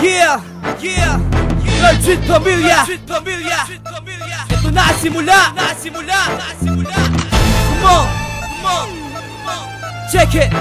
Yeah, yeah, Legit Pamilya. Ito na ang simula. Come on, check it.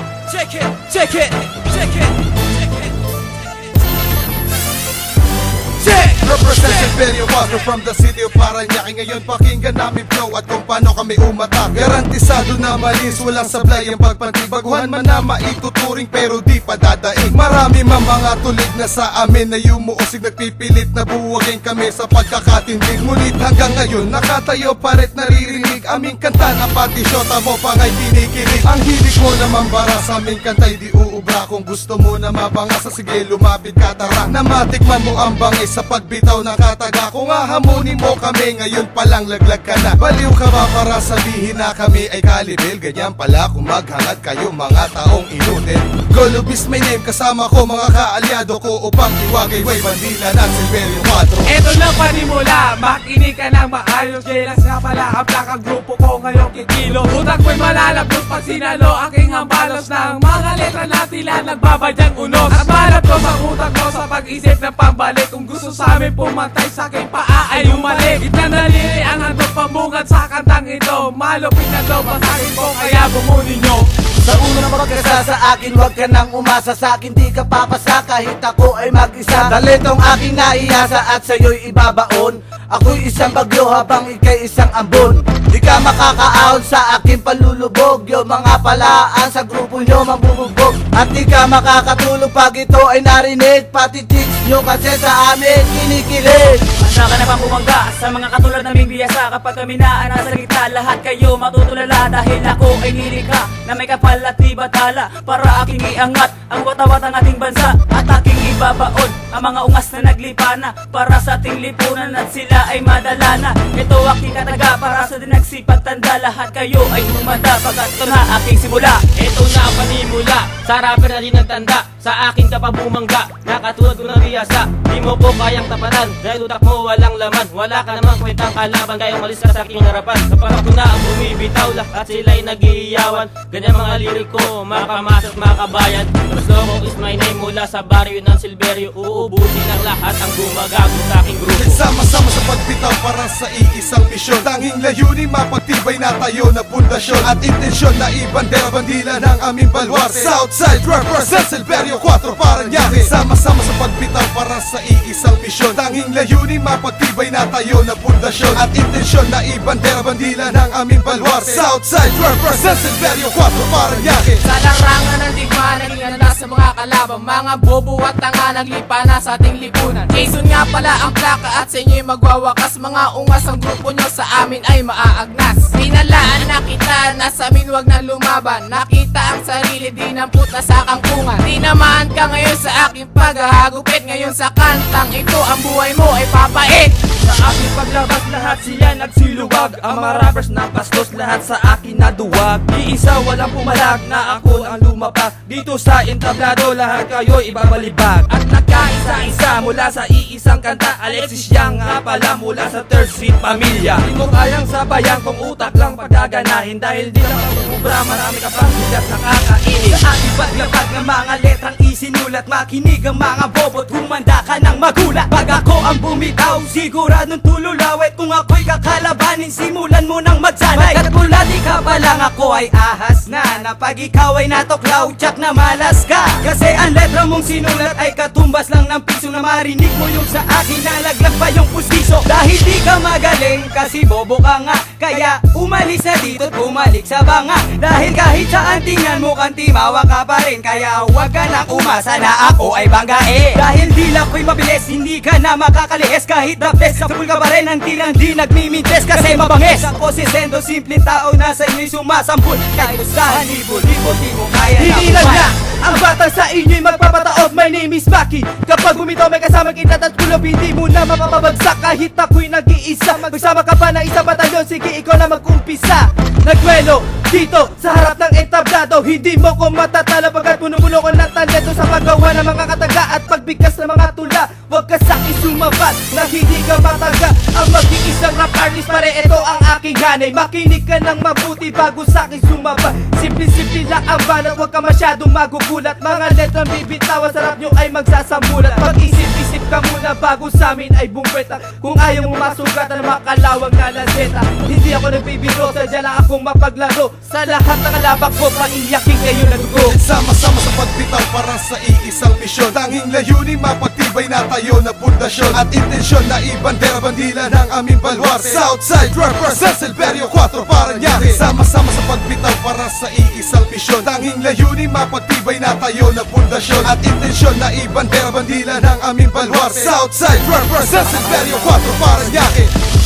Represent Silverio Castro from the city of Paranaque. Ngayon pakinggan namin flow at kung paano kami umatak. Garantisado na malis, walang sablay ang pagpantig. Baguhan man na maituturing pero di pa dadaig. Marami man mga tulig na sa amin na yumuusig. Nagpipilit na buwagin kami sa pagkakatindig. Ngunit hanggang ngayon nakatayo paret naririnig aming kanta na pati syota mo pa nga'y kinikilig. Ang hilig mo naman bara sa aming kanta'y di uubra. Kung gusto mo na mabangasa sige lumapit ka tara. Na matikman mo ang bangis sa pagbitaw ng kataga. Kung hahamunin mo kami ngayon palang laglag ka na. Baliw ka ba para sabihin na kami ay kalibil? Ganyan pala kung maghangad kayo mga taong inutin. Golub is my name, kasama ko mga kaalyado ko upang iwagay way bandila ng Silverio Castro. Ito na panimula, makinig ka ng maayos. Jelas nga pala ang plakang grupo ko ngayong kikilo. Utak ko'y malalabot pag sinalo aking hambalos ng mga letra na tila nagbabadyang unos. At malap ko sa utak ko sa pag-isip ng pambalik. Kung gusto sa amin pumantay sa aking paa ay umalik. Itanalili ang handog pambungad sa kantang ito. Malupit na daw basahin ko kaya bumunin nyo. Sa unang magkasa sa akin, huwag ka nang umasa sa akin, di ka papasa kahit ako ay mag-isa. Talentong aking naiasa at sa'yo'y ibabaon. Ako'y isang bagyo habang ika'y isang ambon. Di ka makakaahon sa aking palulubog. Yung mga palaan sa grupo nyo mambubugbog. At di ka makakatulog pag ito ay narinig. Pati chicks nyo kasi sa amin kinikilig. Handa ka na bang bumangga sa mga katulad naming biyasa? Kapag kami na nasa gitna, lahat kayo matutulala. Dahil ako ay nilikha na may kapal at di batala para aking iangat ang watawat ang ating bansa. At aking ibabaon ang mga ungas na naglipana para sa ating lipunan at sila ay madala na. Ito aking kataga para sa dinagsipagtanda. Lahat kayo ay humanda pagkat ito na aking simula. Ito na ang panimula sa rapper na di nagtanda. Sa akin ka pa bumangga, nakatulad ko ng biyasa. Di mo ko kayang tapatan, dahil utak mo walang laman. Wala ka namang kwentang kalaban, kaya umalis ka sa aking harapan. Sa panahon ko na ang bumibitaw, lahat sila'y nag-iiyawan. Ganyan mga lirik ko, makamas at makabayan. Roslomo is my name, mula sa baryo ng Silverio. Uubusin ang lahat ang gumagago sa aking grupo. Nagsama-sama sa pagbitaw para sa iisang misyon. Tanging layunin mapagtibay na tayo na pundasyon. At intensyon na ibandera bandila ng aming baluarte. Southside represent Silverio Castro Paranaque. Sama-sama sa pagbitaw para sa iisang misyon. Tanging layunin mapagtibay na tayo na pundasyon. At intensyon na ibandera bandila ng aming baluarte. Southside represent Silverio Castro Paranaque. Sa larangan ng digma, naging handa sa mga kalaban. Mga bobo at tanga naglipa na sa ating lipunan. Jason nga pala ang plaka at sa inyo'y magwawakas. Mga ungas ang grupo nyo sa amin ay maaagnas. Pinalaan na kita, nasa amin wag na lumaban. Nakita ang sarili, di namput na sa kangkungan. Di naman ka ngayon sa aking paghahagupit. Ngayon sa kantang ito, ang buhay mo ay papait. Sa aking paglabas lahat sila nagsiluwag. Ang mga rappers na bastos lahat sa akin naduwag. Iisa walang pumalag na ako ang lumapag. Dito sa entablado lahat kayo ibabalibag. At nagkaisa-isa mula sa iisang kanta. Alexis Yang nga pala mula sa Third Street Pamilya. Di mo kayang sabayan kung utak lang pagaganahin. Dahil di lang pagkubra marami ka pang bigat nakakainin. Sa aking paglabag ng mga letrang isinulat. Makinig ang mga bobot, humanda ka ng magulat. Pag ako ang bumitaw, siguradong tululawet. Kung ako'y kakalabanin, simulan mo nang magsanay. Pagkat mula di ka pa lang ako ay ahas na. Na pag ikaw ay natuklaw, tsak na malas ka. Kasi ang letra mong sinulat ay katumbas lang ng piso. Na marinig mo yung sa akin, nalaglag pa yung pustiso. Dahil di ka magaling, kasi bobo ka nga. Kaya umalis na dito at bumalik sa banga. Dahil kahit saan tingnan mo kang timawa ka pa rin. Kaya huwag ka nang umasa na ako ay banggae. Dahil dila ko'y mabilis, hindi ka na makakaliis. Kahit the best, sapul ka pa rin ang tilang di nagmimintes. Kasi mabangis ako si Sendo, simpleng tao na sa inyo'y sumasampul. Kahit gustahan, libo-libo, di mo kaya na Hinilang kumain. na ang batang sa inyo'y magpapataob. My name is Maki. Kapag bumitaw may kasama kita at kulob, hindi mo na mapapabagsak. Kahit ako'y nag-iisa, magsama ka pa na isang batalyon. Sige ikaw na mag-umpisa. Nagwelo dito sa harap ng entablado. Hindi mo ko matatalo pagkat puno-puno ko ng talento sa paggawa ng mga kataga at pagbibigay bigas na mga tula. Huwag ka sa'kin sumabat na hindi ka mataga. Ang maging isang rap artist, pare ito ang aking hanay. Makinig ka ng mabuti bago sa'kin sumabat. Simple-simple lang ang banat, huwag ka masyadong magugulat. Mga letrang bibitawan sa rap nyo ay magsasamulat. Mag-isip-isip ka muna bago sa'min ay bumpetak. Kung ayaw mo masugatan ng makalawang na lanseta. Hindi ako nagbibiro, sadya lang akong mapaglaro. Sa lahat ng kalabak ko, paiyakin kayo na dugo. Sama-sama sa pagbitaw para sa iisang misyon. Tanging layunin mapagtibay na tayo na pundasyon. At intensyon na ibandera bandila ng aming baluarte. Southside represent Silverio 4 Parañaque. Sama-sama sa pagbitaw para sa iisang misyon. Tanging layunin mapagtibay na tayo na pundasyon. At intensyon na ibandera bandila ng aming baluarte. Southside represent Silverio 4 Parañaque.